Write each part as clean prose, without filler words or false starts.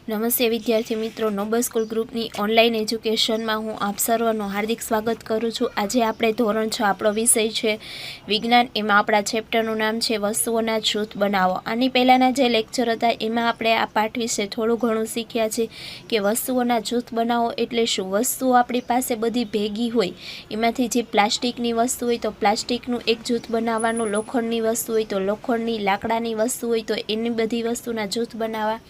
નમસ્તે વિદ્યાર્થી મિત્રો, નોબલ સ્કૂલ ગ્રુપની ઓનલાઈન એજ્યુકેશનમાં હું આપ સર્વનું હાર્દિક સ્વાગત કરું છું। આજે આપણે ધોરણ 6 આપણો વિષય છે વિજ્ઞાન। એમાં આપણા ચેપ્ટરનું નામ છે વસ્તુઓના જૂથ બનાવો। આની પહેલાંના જે લેક્ચર હતા એમાં આપણે આ પાઠ વિશે થોડું ઘણું શીખ્યા છે કે વસ્તુઓના જૂથ બનાવો એટલે શું। વસ્તુઓ આપણી પાસે બધી ભેગી હોય, એમાંથી જે પ્લાસ્ટિકની વસ્તુ હોય તો પ્લાસ્ટિકનું એક જૂથ બનાવવાનું, લોખંડની વસ્તુ હોય તો લોખંડની, લાકડાની વસ્તુ હોય તો એની બધી વસ્તુના જૂથ બનાવવા।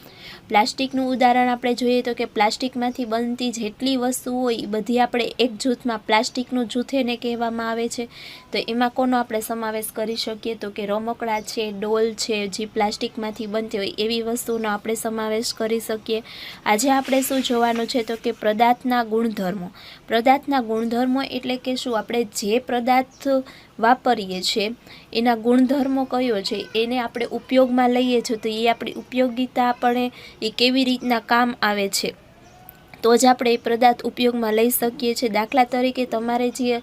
પ્લાસ્ટિકનું ઉદાહરણ આપણે જોઈએ તો કે પ્લાસ્ટિકમાંથી બનતી જેટલી વસ્તુ હોય એ બધી આપણે એક જૂથમાં પ્લાસ્ટિકનું જૂથ એને કહેવામાં આવે છે। તો એમાં કોનો આપણે સમાવેશ કરી શકીએ તો કે રમકડા છે, ડોલ છે, જે પ્લાસ્ટિકમાંથી બનતી હોય એવી વસ્તુનો આપણે સમાવેશ કરી શકીએ। આજે આપણે શું જોવાનું છે તો કે પદાર્થના ગુણધર્મો। પદાર્થના ગુણધર્મો એટલે કે શું, આપણે જે પદાર્થ વાપરીએ છીએ એના ગુણધર્મો કયો છે, એને આપણે ઉપયોગમાં લઈએ છીએ તો એ આપણી ઉપયોગિતા આપણે એ કેવી રીતના કામ આવે છે તો જ આપણે એ પદાર્થ ઉપયોગમાં લઈ શકીએ છીએ। દાખલા તરીકે તમારે જે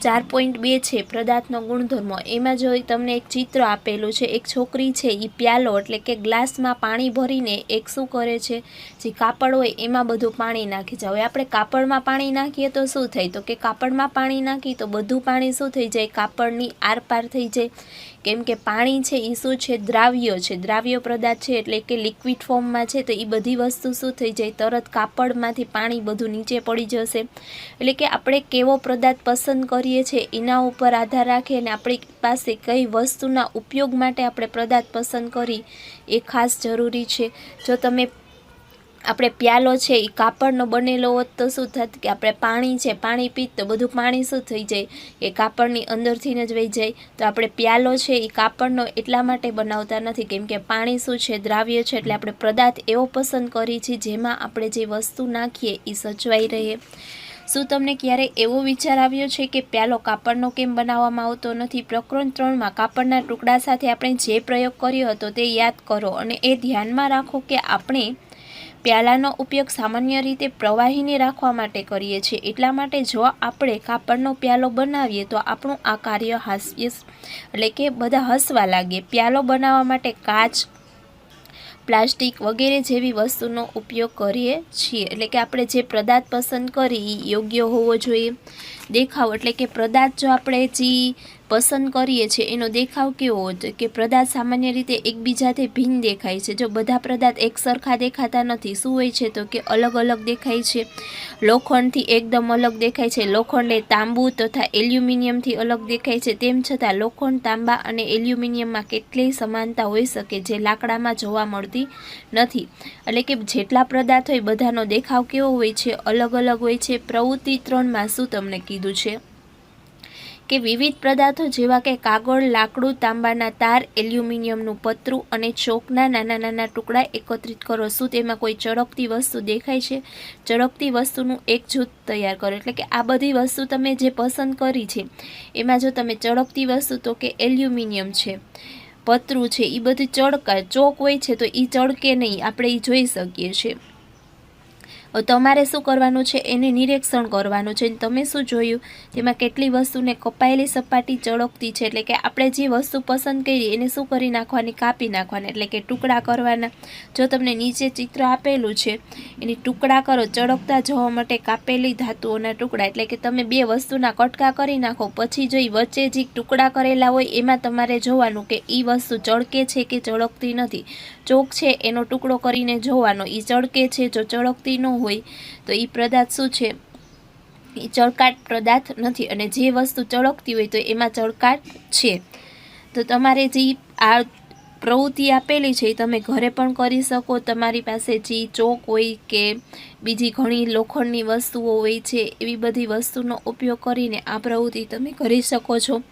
4.2 છે પદાર્થનો ગુણધર્મો, એમાં જો તમને એક ચિત્ર આપેલું છે, એક છોકરી છે એ પ્યાલો એટલે કે ગ્લાસમાં પાણી ભરીને એક શું કરે છે, જે કાપડ હોય એમાં બધું પાણી નાખી જાય। હવે આપણે કાપડમાં પાણી નાખીએ તો શું થાય તો કે કાપડમાં પાણી નાખીએ તો બધું પાણી શું થઈ જાય, કાપડની આરપાર થઈ જાય। કેમ કે પાણી છે એ શું છે, દ્રાવ્ય છે, દ્રાવ્ય પદાર્થ છે એટલે કે લિક્વિડ ફોર્મમાં છે તો એ બધી વસ્તુ શું થઈ જાય, તરત કાપડમાંથી પાણી બધું નીચે પડી જશે। એટલે કે આપણે કેવો પદાર્થ પસંદ કરીએ છીએ એના ઉપર આધાર રાખી અને આપણી પાસે કઈ વસ્તુના ઉપયોગ માટે આપણે પદાર્થ પસંદ કરી એ ખાસ જરૂરી છે। જો તમે આપણે પ્યાલો છે એ કાપડનો બનેલો હોત તો શું થાત કે આપણે પાણી છે, પાણી પીત તો બધું પાણી શું થઈ જાય કે કાપડની અંદરથી જ વહી જાય। તો આપણે પ્યાલો છે એ કાપડનો એટલા માટે બનાવતા નથી કેમ કે પાણી શું છે, દ્રાવ્ય છે, એટલે આપણે પદાર્થ એવો પસંદ કરીએ છીએ જેમાં આપણે જે વસ્તુ નાખીએ એ સચવાઈ રહે। શું તમને ક્યારેય એવો વિચાર આવ્યો છે કે પ્યાલો કાપડનો કેમ બનાવવામાં આવતો નથી? પ્રકરણ 3માં કાપડના ટુકડા સાથે આપણે જે પ્રયોગ કર્યો હતો તે યાદ કરો અને એ ધ્યાનમાં રાખો કે આપણે પ્યાલાનો ઉપયોગ સામાન્ય રીતે પ્રવાહીને રાખવા માટે કરીએ છીએ। એટલા માટે જો આપણે કાપડનો પ્યાલો બનાવીએ તો આપણું આ કાર્ય હાસ્ય એટલે કે બધા હસવા લાગે। પ્યાલો બનાવવા માટે કાચ, પ્લાસ્ટિક વગેરે જેવી વસ્તુનો ઉપયોગ કરીએ છીએ। એટલે કે આપણે જે પદાર્થ પસંદ કરી એ યોગ્ય હોવો જોઈએ। દેખાવ એટલે કે પદાર્થ જો આપણે જે પસંદ કરીએ છીએ એનો દેખાવ કેવો હોય કે પદાર્થ સામાન્ય રીતે એકબીજાથી ભિન્ન દેખાય છે। જો બધા પદાર્થ એક સરખા દેખાતા નથી, શું હોય છે તો કે અલગ અલગ દેખાય છે। લોખંડથી એકદમ અલગ દેખાય છે, લોખંડ એ તાંબુ તથા એલ્યુમિનિયમથી અલગ દેખાય છે। તેમ છતાં લોખંડ, તાંબા અને એલ્યુમિનિયમમાં કેટલીય સમાનતા હોઈ શકે જે લાકડામાં જોવા મળતી નથી। એટલે કે જેટલા પદાર્થ હોય બધાનો દેખાવ કેવો હોય છે, અલગ અલગ હોય છે। પ્રવૃત્તિ 3માં શું તમને કીધું છે કે વિવિધ પદાર્થો જેવા કે કાગળ, લાકડું, તાંબાના તાર, એલ્યુમિનિયમનું પતરું અને ચોકના નાના નાના ટુકડા એકત્રિત કરો। શું તેમાં કોઈ ચળકતી વસ્તુ દેખાય છે? ચળકતી વસ્તુનું એક જૂથ તૈયાર કરો। એટલે કે આ બધી વસ્તુ તમે જે પસંદ કરી છે એમાં જો તમે ચળકતી વસ્તુ તો કે એલ્યુમિનિયમ છે, પતરું છે, એ બધું ચળકાય, ચોક હોય છે તો એ ચળકે નહીં, આપણે એ જોઈ શકીએ છીએ। તમારે શું કરવાનું છે, એને નિરીક્ષણ કરવાનું છે। તમે શું જોયું તેમાં કેટલી વસ્તુને કપાયેલી સપાટી ચળકતી છે, એટલે કે આપણે જે વસ્તુ પસંદ કરી એને શું કરી નાખવાની, કાપી નાખવાના, એટલે કે ટુકડા કરવાના। જો તમને નીચે ચિત્ર આપેલું છે એની ટુકડા કરો, ચળકતા જવા માટે કાપેલી ધાતુઓના ટુકડા, એટલે કે તમે બે વસ્તુના કટકા કરી નાખો પછી જો વચ્ચે જે ટુકડા કરેલા હોય એમાં તમારે જોવાનું કે એ વસ્તુ ચળકે છે કે ચળકતી નથી। ચોક છે એનો ટુકડો કરીને જોવાનો એ ચળકે છે, જો ચળકતી ન હોય તો એ પદાર્થ શું છે, એ ચળકાટ પદાર્થ નથી, અને જે વસ્તુ ચળકતી હોય તો એમાં ચળકાટ છે। તો તમારે જે આ પ્રવૃત્તિ આપેલી છે એ તમે ઘરે પણ કરી શકો। તમારી પાસે જે ચોક હોય કે બીજી ઘણી લોખંડની વસ્તુઓ હોય છે એવી બધી વસ્તુનો ઉપયોગ કરીને આ પ્રવૃત્તિ તમે કરી શકો છો।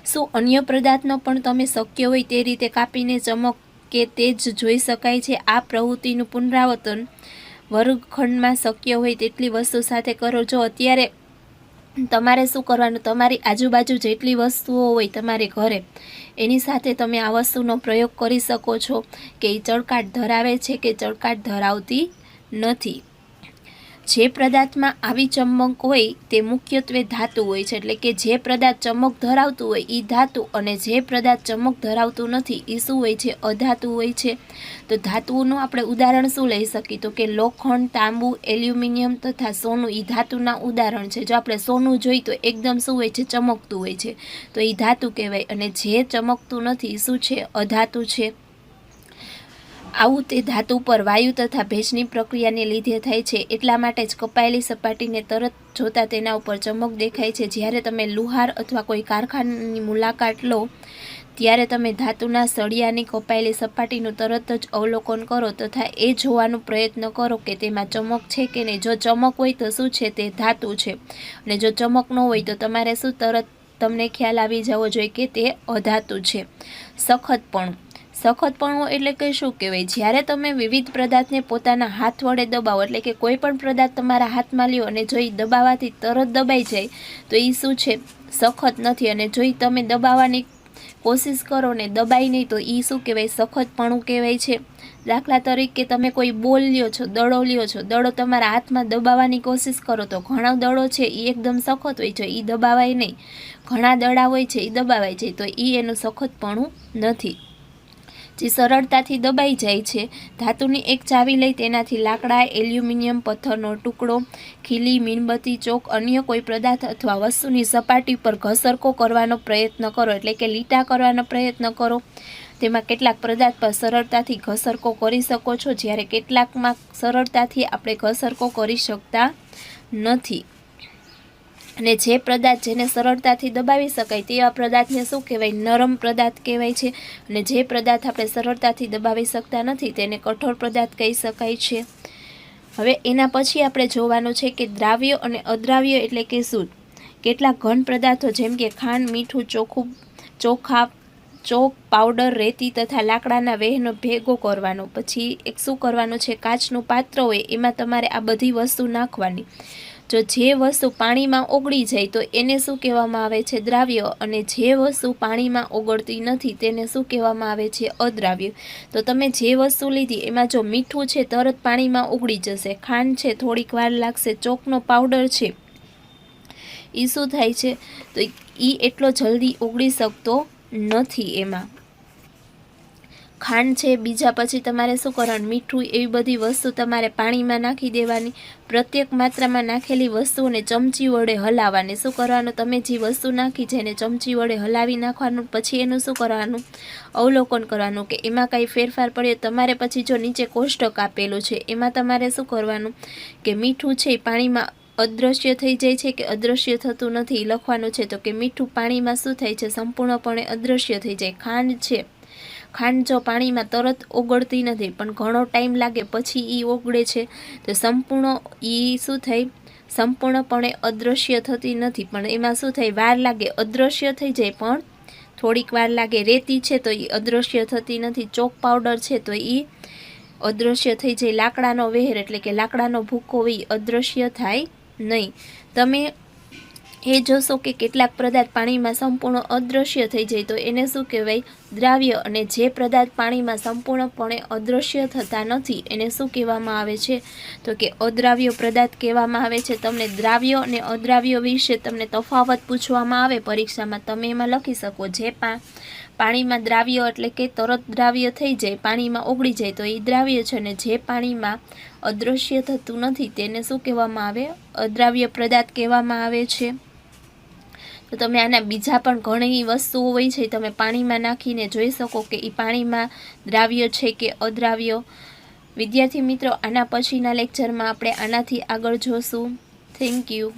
શું અન્ય પદાર્થનો પણ તમે શક્ય હોય તે રીતે કાપીને ચમક કે તે જ જોઈ શકાય છે? આ પ્રવૃત્તિનું પુનરાવર્તન વર્ગખંડમાં શક્ય હોય તેટલી વસ્તુ સાથે કરો। જો અત્યારે તમારે શું કરવાનું, તમારી આજુબાજુ જેટલી વસ્તુઓ હોય તમારે ઘરે એની સાથે તમે આ વસ્તુનો પ્રયોગ કરી શકો છો કે એ ચળકાટ ધરાવે છે કે ચળકાટ ધરાવતી નથી। જે પદાર્થમાં આવી ચમક હોય તે મુખ્યત્વે ધાતુ હોય છે, એટલે કે જે પદાર્થ ચમક ધરાવતું હોય એ ધાતુ અને જે પદાર્થ ચમક ધરાવતું નથી એ શું હોય છે? અધાતુ હોય છે. તો ધાતુઓનું આપણે ઉદાહરણ શું લઈ શકીએ? તો કે લોખંડ, તાંબુ, એલ્યુમિનિયમ તથા સોનું એ ધાતુના ઉદાહરણ છે. જો આપણે સોનું જોઈએ તો એકદમ શું હોય છે? ચમકતું હોય છે, તો એ ધાતુ કહેવાય. અને જે ચમકતું નથી શું છે? અધાતુ છે. આવું તે ધાતુ પર વાયુ તથા ભેજની પ્રક્રિયાને લીધે થાય છે. એટલા માટે જ કપાયેલી સપાટીને તરત જોતા તેના ઉપર ચમક દેખાય છે. જ્યારે તમે લુહાર અથવા કોઈ કારખાનાની મુલાકાત લો ત્યારે તમે ધાતુના સળિયાની કપાયેલી સપાટીનું તરત જ અવલોકન કરો તથા એ જોવાનો પ્રયત્ન કરો કે તેમાં ચમક છે કે નહીં. જો ચમક હોય તો શું છે? તે ધાતુ છે. અને જો ચમક ન હોય તો તમારે શું તરત તમને ખ્યાલ આવી જવો જોઈએ કે તે અધાતુ છે. સખતપણું. સખતપણું એટલે કે શું કહેવાય? જ્યારે તમે વિવિધ પદાર્થને પોતાના હાથ વડે દબાવો, એટલે કે કોઈ પણ પદાર્થ તમારા હાથમાં લ્યો અને જો એ દબાવવાથી તરત દબાઈ જાય તો એ શું છે? સખત નથી. અને જો એ તમે દબાવવાની કોશિશ કરો ને દબાઈ નહીં તો એ શું કહેવાય? સખતપણું કહેવાય છે. દાખલા તરીકે તમે કોઈ બોલ લ્યો છો, દડો લ્યો છો, દડો તમારા હાથમાં દબાવવાની કોશિશ કરો તો ઘણા દડો છે એ એકદમ સખત હોય છે, એ દબાવાય નહીં. ઘણા દડા હોય છે એ દબાવાય જાય, તો એ એનું સખતપણું નથી. જે સરળતાથી દબાઈ જાય છે. ધાતુની એક ચાવી લઈ તેનાથી લાકડા, એલ્યુમિનિયમ, પથ્થરનો ટુકડો, ખીલી, મીણબત્તી, ચોક, અન્ય કોઈ પદાર્થ અથવા વસ્તુની સપાટી પર ઘસરકો કરવાનો પ્રયત્ન કરો, એટલે કે લીટા કરવાનો પ્રયત્ન કરો. તેમાં કેટલાક પદાર્થ પર સરળતાથી ઘસરકો કરી શકો છો, જ્યારે કેટલાકમાં સરળતાથી આપણે ઘસરકો કરી શકતા નથી. અને જે પદાર્થ જેને સરળતાથી દબાવી શકાય તેવા પદાર્થને શું કહેવાય? નરમ પદાર્થ કહેવાય છે. અને જે પદાર્થ આપણે સરળતાથી દબાવી શકતા નથી તેને કઠોર પદાર્થ કહી શકાય છે. હવે એના પછી આપણે જોવાનું છે કે દ્રાવ્ય અને અદ્રાવ્ય એટલે કે શું? કેટલાક ઘન પદાર્થો જેમ કે ખાંડ, મીઠું, ચોખા, ચોક, પાવડર, રેતી તથા લાકડાના વેહનો ભેગો કરવાનો. પછી એક શું કરવાનું છે? કાચનું પાત્ર હોય એમાં તમારે આ બધી વસ્તુ નાખવાની. જો જે વસ્તુ પાણીમાં ઓગળી જાય તો એને શું કહેવામાં આવે છે? દ્રાવ્ય. અને જે વસ્તુ પાણીમાં ઓગળતી નથી તેને શું કહેવામાં આવે છે? અદ્રાવ્ય. તો તમે જે વસ્તુ લીધી એમાં જો મીઠું છે તરત પાણીમાં ઓગળી જશે, ખાંડ છે થોડીક વાર લાગશે, ચોકનો પાવડર છે એ શું થાય છે? તો એ એટલો જલ્દી ઓગળી શકતો નથી. એમાં ખાંડ છે, બીજા પછી તમારે શું કરવાનું? મીઠું, એવી બધી વસ્તુ તમારે પાણીમાં નાખી દેવાની. પ્રત્યેક માત્રામાં નાખેલી વસ્તુઓને ચમચી વડે હલાવવાની. શું કરવાનું? તમે જે વસ્તુ નાખી છે એને ચમચી વડે હલાવી નાખવાનું. પછી એનું શું કરવાનું? અવલોકન કરવાનું કે એમાં કાંઈ ફેરફાર પડ્યો. તમારે પછી જો નીચે કોષ્ટક આપેલું છે એમાં તમારે શું કરવાનું કે મીઠું છે પાણીમાં અદૃશ્ય થઈ જાય છે કે અદૃશ્ય થતું નથી લખવાનું છે. તો કે મીઠું પાણીમાં શું થાય છે? સંપૂર્ણપણે અદૃશ્ય થઈ જાય. ખાંડ છે, ખાંડ જો પાણીમાં તરત ઓગળતી નથી પણ ઘણો ટાઈમ લાગે પછી એ ઓગળે છે તો સંપૂર્ણ એ શું થાય? સંપૂર્ણપણે અદૃશ્ય થતી નથી પણ એમાં શું થાય? વાર લાગે, અદૃશ્ય થઈ જાય પણ થોડીક વાર લાગે. રેતી છે તો એ અદૃશ્ય થતી નથી. ચોક પાવડર છે તો એ અદૃશ્ય થઈ જાય. લાકડાનો વેર એટલે કે લાકડાનો ભૂકો એ અદૃશ્ય થાય નહીં. તમે એ જોશો કે કેટલાક પદાર્થ પાણીમાં સંપૂર્ણ અદૃશ્ય થઈ જાય તો એને શું કહેવાય? દ્રાવ્ય. અને જે પદાર્થ પાણીમાં સંપૂર્ણપણે અદૃશ્ય થતા નથી એને શું કહેવામાં આવે છે? તો કે અદ્રાવ્ય પદાર્થ કહેવામાં આવે છે. તમને દ્રાવ્ય અને અદ્રાવ્ય વિશે તમને તફાવત પૂછવામાં આવે પરીક્ષામાં, તમે એમાં લખી શકો. જે પાણીમાં દ્રાવ્ય એટલે કે તરત દ્રાવ્ય થઈ જાય, પાણીમાં ઓગળી જાય તો એ દ્રાવ્ય છે. અને જે પાણીમાં અદૃશ્ય થતું નથી તેને શું કહેવામાં આવે? અદ્રાવ્ય પદાર્થ કહેવામાં આવે છે. તો તમે આના બીજા પણ ઘણી વસ્તુઓ હોય છે તમે પાણીમાં નાખીને જોઈ શકો કે એ પાણીમાં દ્રાવ્ય છે કે અદ્રાવ્ય. વિદ્યાર્થી મિત્રો, આના પછીના લેક્ચરમાં આપણે આનાથી આગળ જોશું. Thank you.